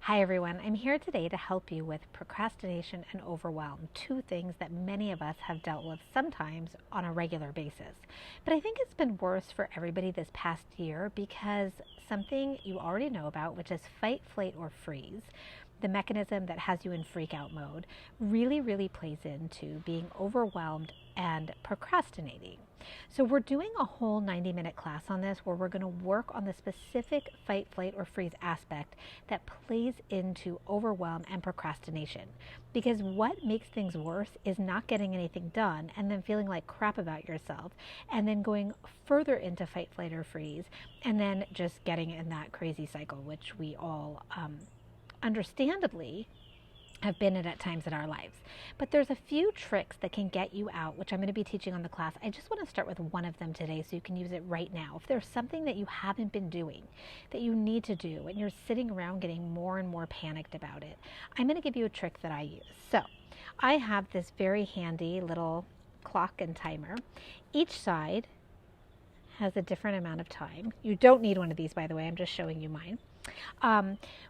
Hi everyone, I'm here today to help you with procrastination and overwhelm, two things that many of us have dealt with sometimes on a regular basis. But I think it's been worse for everybody this past year because something you already know about, which is fight, flight, or freeze, the mechanism that has you in freak out mode, really plays into being overwhelmed and procrastinating. So we're doing a whole 90-minute class on this where we're going to work on the specific fight, flight, or freeze aspect that plays into overwhelm and procrastination. Because what makes things worse is not getting anything done and then feeling like crap about yourself and then going further into fight, flight, or freeze and then just getting in that crazy cycle, which we all understandably have been in at times in our lives. But there's a few tricks that can get you out, which I'm going to be teaching on the class. I just want to start with one of them today so you can use it right now. If there's something that you haven't been doing that you need to do and you're sitting around getting more and more panicked about it, I'm going to give you a trick that I use. So I have this very handy little clock and timer. Each side has a different amount of time. You don't need one of these, by the way. I'm just showing you mine.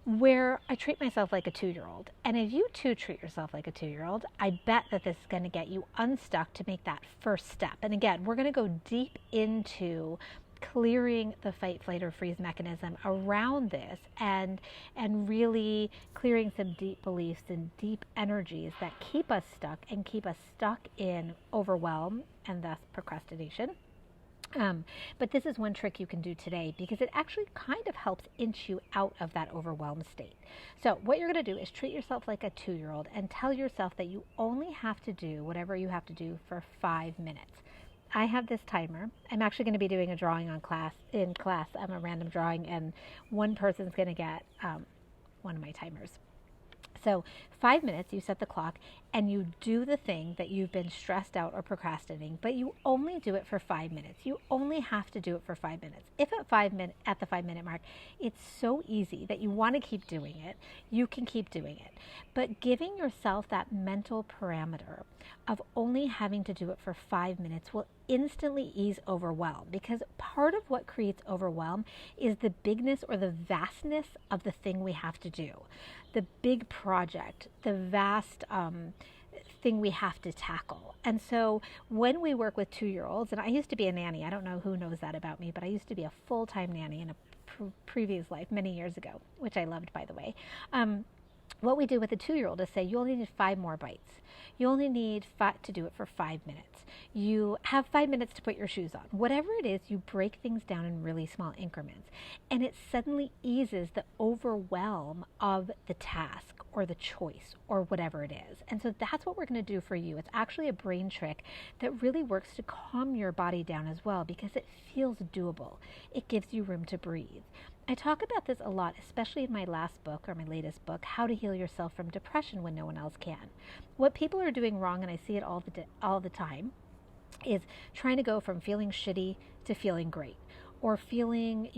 Where I treat myself like a 2-year-old. And if you too treat yourself like a 2-year-old, I bet that this is going to get you unstuck to make that first step. And again, we're going to go deep into clearing the fight, flight, or freeze mechanism around this and really clearing some deep beliefs and deep energies that keep us stuck and keep us stuck in overwhelm and thus procrastination. But this is one trick you can do today because it actually kind of helps inch you out of that overwhelmed state. So what you're going to do is treat yourself like a 2-year-old and tell yourself that you only have to do whatever you have to do for 5 minutes. I have this timer. I'm actually going to be doing a drawing in class. I'm a random drawing, and one person's going to get one of my timers. So 5 minutes, you set the clock and you do the thing that you've been stressed out or procrastinating, but you only do it for 5 minutes. You only have to do it for 5 minutes. If at the 5-minute mark, it's so easy that you want to keep doing it, you can keep doing it. But giving yourself that mental parameter of only having to do it for 5 minutes will instantly ease overwhelm, because part of what creates overwhelm is the bigness or the vastness of the thing we have to do. The big project, the vast thing we have to tackle. And so when we work with 2-year-olds, and I used to be a nanny, I don't know who knows that about me, but I used to be a full-time nanny in a previous life many years ago, which I loved, by the way. What we do with a 2-year-old is say, you only need 5 more bites. You only need to do it for 5 minutes. You have 5 minutes to put your shoes on. Whatever it is, you break things down in really small increments. And it suddenly eases the overwhelm of the task or the choice or whatever it is. And so that's what we're going to do for you. It's actually a brain trick that really works to calm your body down as well because it feels doable. It gives you room to breathe. I talk about this a lot, especially in my last book or my latest book, How to Heal Yourself from Depression When No One Else Can. What people are doing wrong, and I see it all the time, is trying to go from feeling shitty to feeling great, or feeling,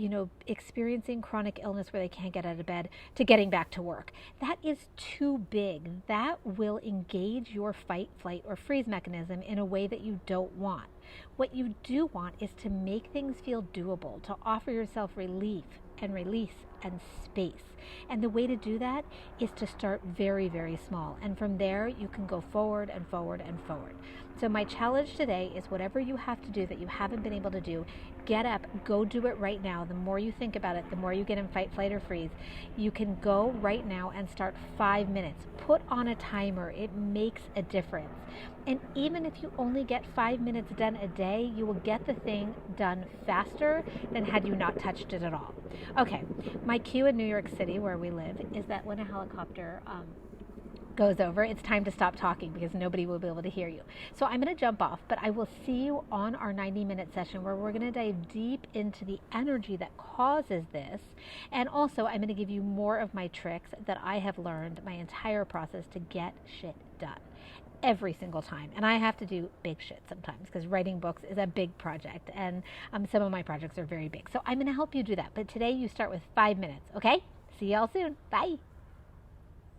experiencing chronic illness where they can't get out of bed to getting back to work. That is too big. That will engage your fight, flight, or freeze mechanism in a way that you don't want. What you do want is to make things feel doable, to offer yourself relief and release and space. And the way to do that is to start very small. And from there, you can go forward and forward and forward. So my challenge today is whatever you have to do that you haven't been able to do, get up, go do it right now. The more you think about it, the more you get in fight, flight, or freeze. You can go right now and start 5 minutes. Put on a timer. It makes a difference. And even if you only get 5 minutes done a day, you will get the thing done faster than had you not touched it at all. Okay, my cue in New York City, where we live, is that when a helicopter goes over, it's time to stop talking because nobody will be able to hear you. So I'm going to jump off, but I will see you on our 90-minute session where we're going to dive deep into the energy that causes this. And also I'm going to give you more of my tricks that I have learned my entire process to get shit done every single time. And I have to do big shit sometimes because writing books is a big project, and some of my projects are very big. So I'm going to help you do that. But today you start with 5 minutes, okay? See y'all soon. Bye.